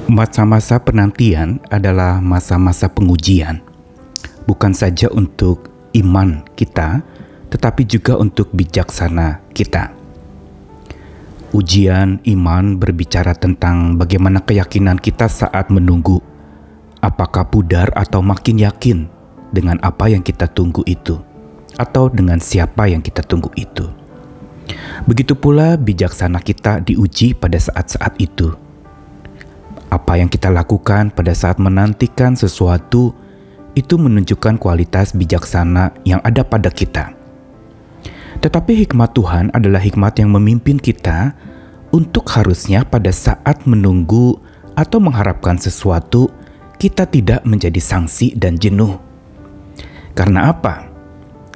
Masa-masa penantian adalah masa-masa pengujian, bukan saja untuk iman kita, tetapi juga untuk bijaksana kita. Ujian iman berbicara tentang bagaimana keyakinan kita saat menunggu, apakah pudar atau makin yakin dengan apa yang kita tunggu itu, atau dengan siapa yang kita tunggu itu. Begitu pula bijaksana kita diuji pada saat-saat itu. Apa yang kita lakukan pada saat menantikan sesuatu itu menunjukkan kualitas bijaksana yang ada pada kita. Tetapi hikmat Tuhan adalah hikmat yang memimpin kita untuk harusnya pada saat menunggu atau mengharapkan sesuatu, kita tidak menjadi sangsi dan jenuh. Karena apa?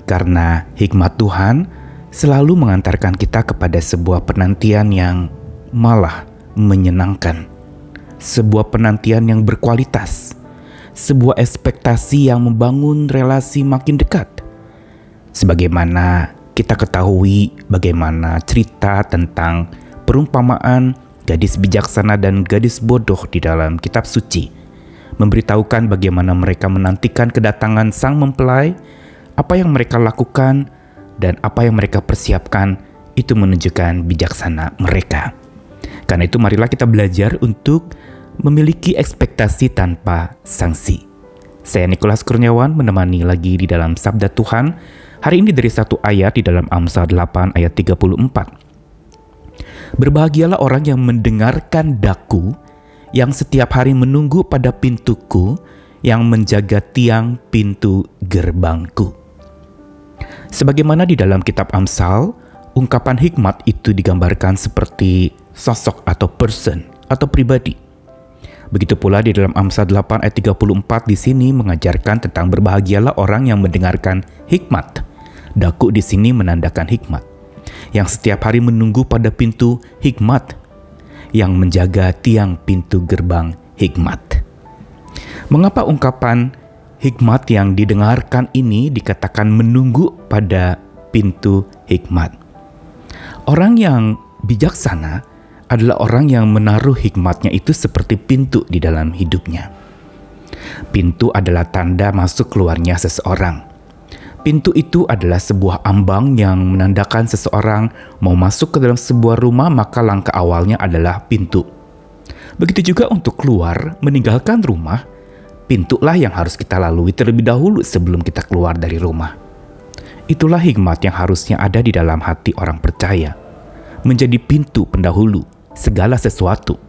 Karena hikmat Tuhan selalu mengantarkan kita kepada sebuah penantian yang malah menyenangkan. Sebuah penantian yang berkualitas, sebuah ekspektasi yang membangun relasi makin dekat. Sebagaimana kita ketahui bagaimana cerita tentang perumpamaan gadis bijaksana dan gadis bodoh di dalam kitab suci, memberitahukan bagaimana mereka menantikan kedatangan sang mempelai, apa yang mereka lakukan, dan apa yang mereka persiapkan, itu menunjukkan bijaksana mereka. Karena itu marilah kita belajar untuk memiliki ekspektasi tanpa sanksi. Saya Nikolas Kurniawan menemani lagi di dalam Sabda Tuhan. Hari ini dari satu ayat di dalam Amsal 8 ayat 34. Berbahagialah orang yang mendengarkan daku, yang setiap hari menunggu pada pintuku, yang menjaga tiang pintu gerbangku. Sebagaimana di dalam kitab Amsal, ungkapan hikmat itu digambarkan seperti sosok atau person atau pribadi. Begitu pula di dalam Amsal 8 ayat 34 di sini mengajarkan tentang berbahagialah orang yang mendengarkan hikmat. Daku di sini menandakan hikmat. Yang setiap hari menunggu pada pintu hikmat. Yang menjaga tiang pintu gerbang hikmat. Mengapa ungkapan hikmat yang didengarkan ini dikatakan menunggu pada pintu hikmat? Orang yang bijaksana adalah orang yang menaruh hikmatnya itu seperti pintu di dalam hidupnya. Pintu adalah tanda masuk keluarnya seseorang. Pintu itu adalah sebuah ambang yang menandakan seseorang mau masuk ke dalam sebuah rumah, maka langkah awalnya adalah pintu. Begitu juga untuk keluar, meninggalkan rumah, pintulah yang harus kita lalui terlebih dahulu sebelum kita keluar dari rumah. Itulah hikmat yang harusnya ada di dalam hati orang percaya. Menjadi pintu pendahulu segala sesuatu.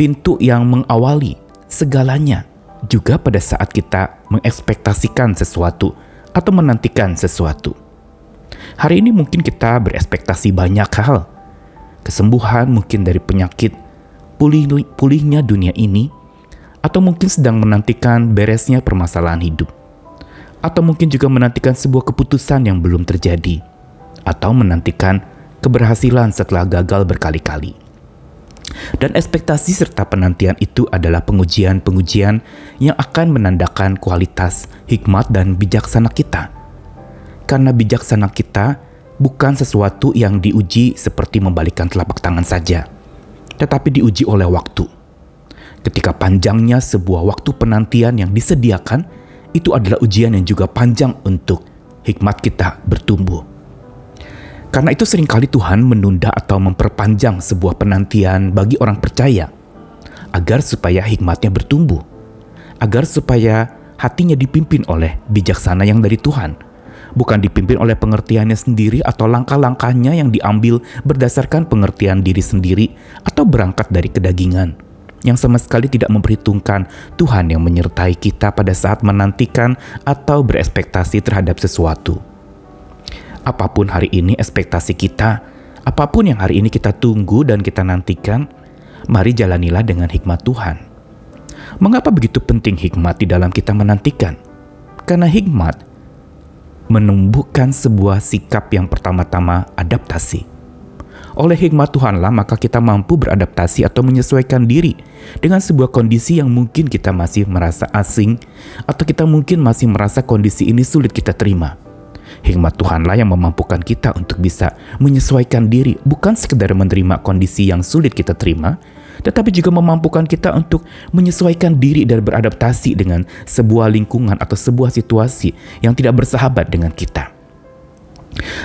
Pintu yang mengawali segalanya juga pada saat kita mengekspektasikan sesuatu atau menantikan sesuatu. Hari ini mungkin kita berekspektasi banyak hal. Kesembuhan mungkin dari penyakit, pulihnya dunia ini, atau mungkin sedang menantikan beresnya permasalahan hidup. Atau mungkin juga menantikan sebuah keputusan yang belum terjadi, atau menantikan keberhasilan setelah gagal berkali-kali. Dan ekspektasi serta penantian itu adalah pengujian-pengujian yang akan menandakan kualitas hikmat dan bijaksana kita. Karena bijaksana kita bukan sesuatu yang diuji seperti membalikkan telapak tangan saja, tetapi diuji oleh waktu. Ketika panjangnya sebuah waktu penantian yang disediakan, itu adalah ujian yang juga panjang untuk hikmat kita bertumbuh. Karena itu seringkali Tuhan menunda atau memperpanjang sebuah penantian bagi orang percaya, agar supaya hikmatnya bertumbuh, agar supaya hatinya dipimpin oleh bijaksana yang dari Tuhan, bukan dipimpin oleh pengertiannya sendiri atau langkah-langkahnya yang diambil berdasarkan pengertian diri sendiri atau berangkat dari kedagingan, yang sama sekali tidak memperhitungkan Tuhan yang menyertai kita pada saat menantikan atau berekspektasi terhadap sesuatu. Apapun hari ini ekspektasi kita, apapun yang hari ini kita tunggu dan kita nantikan, mari jalanilah dengan hikmat Tuhan. Mengapa begitu penting hikmat di dalam kita menantikan? Karena hikmat menumbuhkan sebuah sikap yang pertama-tama adaptasi. Oleh hikmat Tuhanlah maka kita mampu beradaptasi atau menyesuaikan diri dengan sebuah kondisi yang mungkin kita masih merasa asing, atau kita mungkin masih merasa kondisi ini sulit kita terima. Hikmat Tuhanlah yang memampukan kita untuk bisa menyesuaikan diri, bukan sekedar menerima kondisi yang sulit kita terima, tetapi juga memampukan kita untuk menyesuaikan diri dan beradaptasi dengan sebuah lingkungan atau sebuah situasi yang tidak bersahabat dengan kita.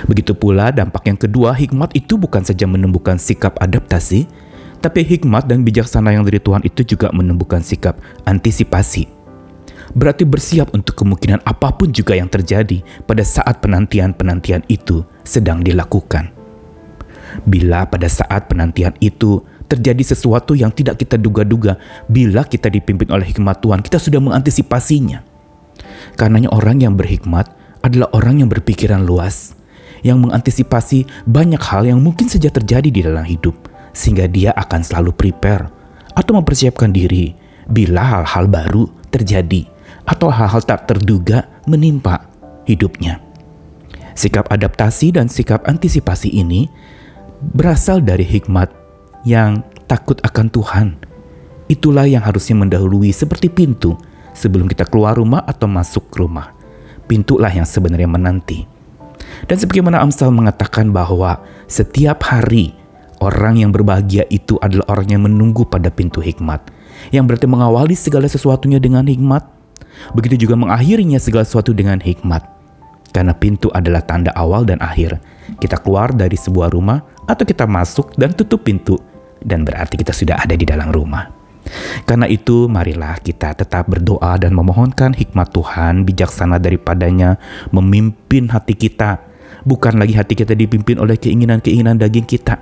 Begitu pula dampak yang kedua, hikmat itu bukan saja menumbuhkan sikap adaptasi, tapi hikmat dan bijaksana yang dari Tuhan itu juga menumbuhkan sikap antisipasi. Berarti bersiap untuk kemungkinan apapun juga yang terjadi pada saat penantian-penantian itu sedang dilakukan. Bila pada saat penantian itu terjadi sesuatu yang tidak kita duga-duga, bila kita dipimpin oleh hikmat Tuhan, kita sudah mengantisipasinya. Karenanya orang yang berhikmat adalah orang yang berpikiran luas, yang mengantisipasi banyak hal yang mungkin saja terjadi di dalam hidup, sehingga dia akan selalu prepare atau mempersiapkan diri bila hal-hal baru terjadi atau hal-hal tak terduga menimpa hidupnya. Sikap adaptasi dan sikap antisipasi ini berasal dari hikmat yang takut akan Tuhan. Itulah yang harusnya mendahului seperti pintu sebelum kita keluar rumah atau masuk rumah. Pintulah yang sebenarnya menanti. Dan sebagaimana Amsal mengatakan bahwa setiap hari orang yang berbahagia itu adalah orang yang menunggu pada pintu hikmat, yang berarti mengawali segala sesuatunya dengan hikmat, begitu juga mengakhirinya segala sesuatu dengan hikmat. Karena pintu adalah tanda awal dan akhir. Kita keluar dari sebuah rumah atau kita masuk dan tutup pintu, dan berarti kita sudah ada di dalam rumah. Karena itu marilah kita tetap berdoa dan memohonkan hikmat Tuhan bijaksana daripadanya memimpin hati kita. Bukan lagi hati kita dipimpin oleh keinginan-keinginan daging kita,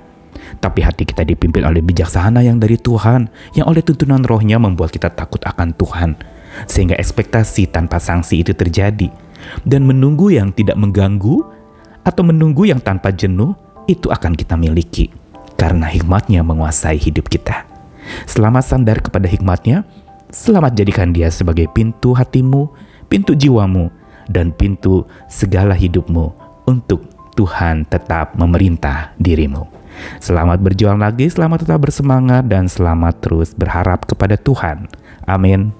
tapi hati kita dipimpin oleh bijaksana yang dari Tuhan, yang oleh tuntunan rohnya membuat kita takut akan Tuhan, sehingga ekspektasi tanpa sanksi itu terjadi. Dan menunggu yang tidak mengganggu atau menunggu yang tanpa jenuh itu akan kita miliki, karena hikmatnya menguasai hidup kita. Selamat sandar kepada hikmatnya, selamat jadikan dia sebagai pintu hatimu, pintu jiwamu, dan pintu segala hidupmu untuk Tuhan tetap memerintah dirimu. Selamat berjuang lagi, selamat tetap bersemangat, dan selamat terus berharap kepada Tuhan. Amin.